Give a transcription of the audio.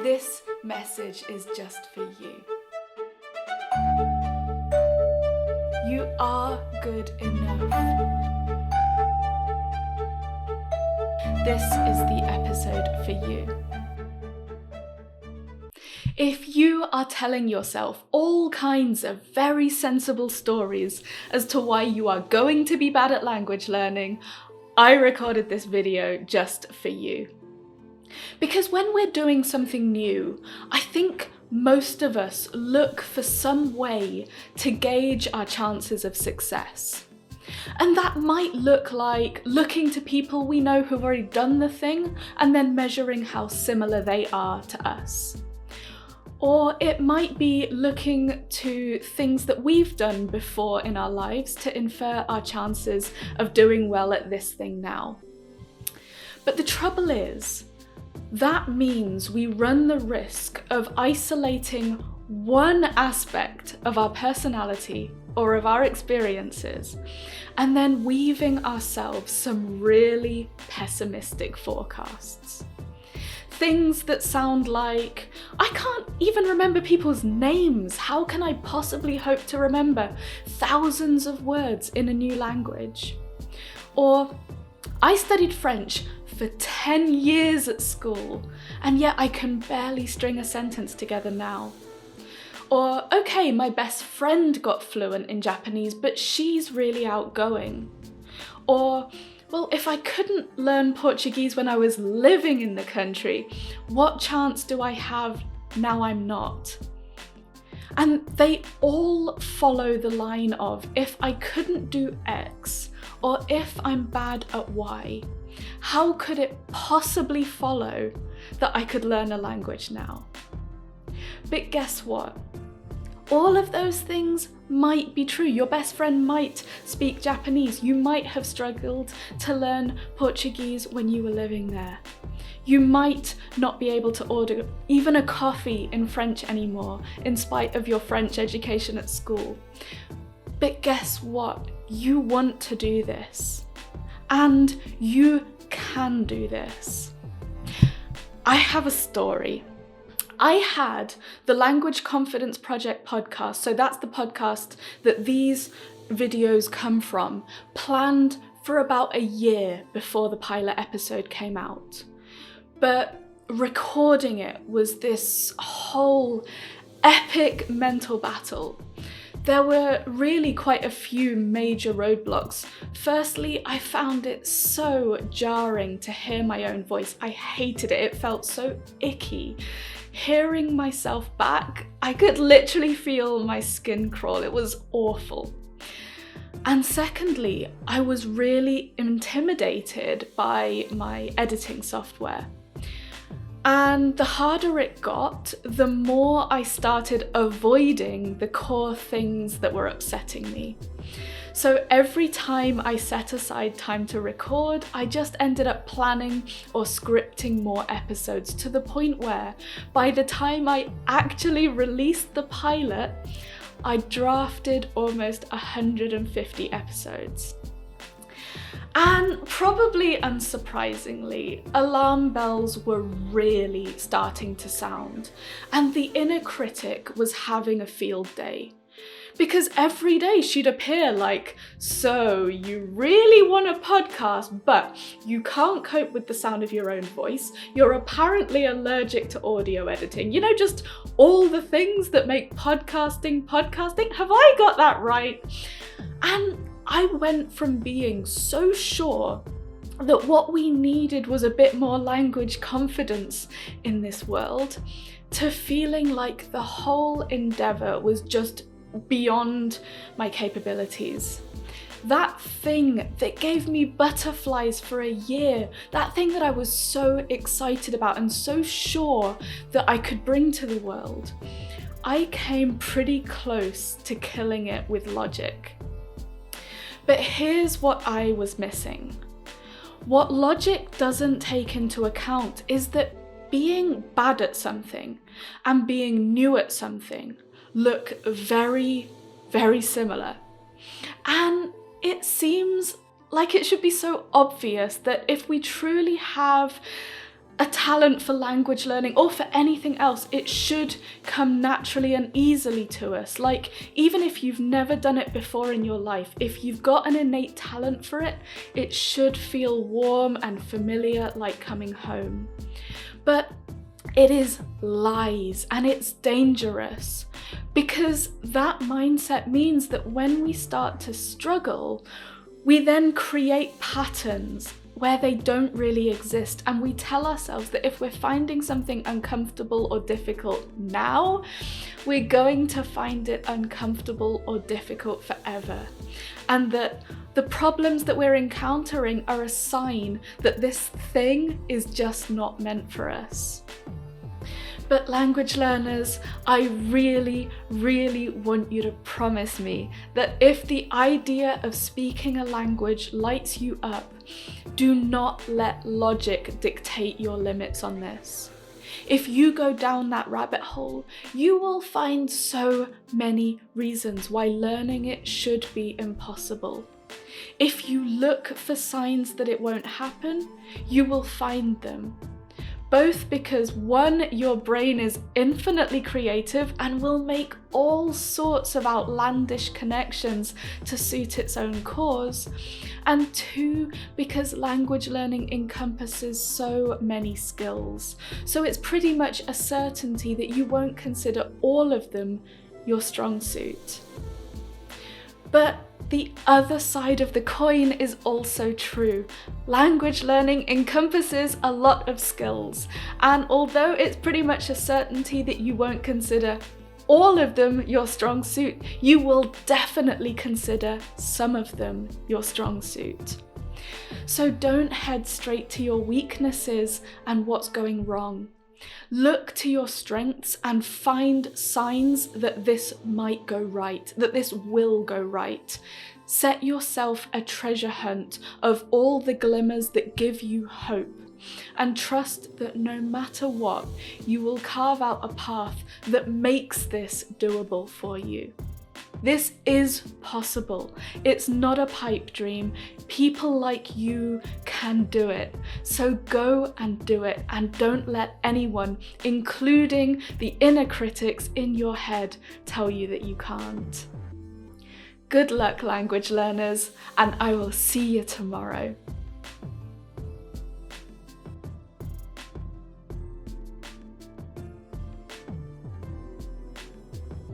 this message is just for you. You are good enough. This is the episode for you. If you are telling yourself all kinds of very sensible stories as to why you are going to be bad at language learning, I recorded this video just for you. Because when we're doing something new, I think most of us look for some way to gauge our chances of success. And that might look like looking to people we know who've already done the thing and then measuring how similar they are to us. Or it might be looking to things that we've done before in our lives to infer our chances of doing well at this thing now. But the trouble is, that means we run the risk of isolating one aspect of our personality or of our experiences and then weaving ourselves some really pessimistic forecasts. Things that sound like, I can't even remember people's names. How can I possibly hope to remember thousands of words in a new language? Or, I studied French for 10 years at school, and yet I can barely string a sentence together now. Or, okay, my best friend got fluent in Japanese, but she's really outgoing. Or, well, if I couldn't learn Portuguese when I was living in the country, what chance do I have now I'm not? And they all follow the line of, if I couldn't do X, or if I'm bad at Y, how could it possibly follow that I could learn a language now? But guess what? All of those things might be true. Your best friend might speak Japanese. You might have struggled to learn Portuguese when you were living there. You might not be able to order even a coffee in French anymore, in spite of your French education at school. But guess what? You want to do this. And you can do this. I have a story. I had the Language Confidence Project podcast, so that's the podcast that these videos come from, planned for about a year before the pilot episode came out. But recording it was this whole epic mental battle. There were really quite a few major roadblocks. Firstly, I found it so jarring to hear my own voice. I hated it. It felt so icky. Hearing myself back, I could literally feel my skin crawl. It was awful. And secondly, I was really intimidated by my editing software. And the harder it got, the more I started avoiding the core things that were upsetting me. So every time I set aside time to record, I just ended up planning or scripting more episodes to the point where by the time I actually released the pilot, I drafted almost 150 episodes. And probably unsurprisingly, alarm bells were really starting to sound, and the inner critic was having a field day. Because every day she'd appear like, so you really want a podcast, but you can't cope with the sound of your own voice. You're apparently allergic to audio editing. You know, just all the things that make podcasting. Have I got that right? And I went from being so sure that what we needed was a bit more language confidence in this world to feeling like the whole endeavour was just beyond my capabilities. That thing that gave me butterflies for a year, that thing that I was so excited about and so sure that I could bring to the world, I came pretty close to killing it with logic. But here's what I was missing. What logic doesn't take into account is that being bad at something and being new at something look very, very similar. And it seems like it should be so obvious that if we truly have a talent for language learning or for anything else, it should come naturally and easily to us. Like, even if you've never done it before in your life, if you've got an innate talent for it, it should feel warm and familiar, like coming home. But it is lies, and it's dangerous, because that mindset means that when we start to struggle, we then create patterns where they don't really exist, and we tell ourselves that if we're finding something uncomfortable or difficult now, we're going to find it uncomfortable or difficult forever, and that the problems that we're encountering are a sign that this thing is just not meant for us. But language learners, I really, really want you to promise me that if the idea of speaking a language lights you up, do not let logic dictate your limits on this. If you go down that rabbit hole, you will find so many reasons why learning it should be impossible. If you look for signs that it won't happen, you will find them. Both because, one, your brain is infinitely creative and will make all sorts of outlandish connections to suit its own cause, and two, because language learning encompasses so many skills. So it's pretty much a certainty that you won't consider all of them your strong suit. But the other side of the coin is also true. Language learning encompasses a lot of skills, and although it's pretty much a certainty that you won't consider all of them your strong suit, you will definitely consider some of them your strong suit. So don't head straight to your weaknesses and what's going wrong. Look to your strengths and find signs that this might go right, that this will go right. Set yourself a treasure hunt of all the glimmers that give you hope, and trust that no matter what, you will carve out a path that makes this doable for you. This is possible. It's not a pipe dream. People like you can do it. So go and do it, and don't let anyone, including the inner critics in your head, tell you that you can't. Good luck, language learners, and I will see you tomorrow.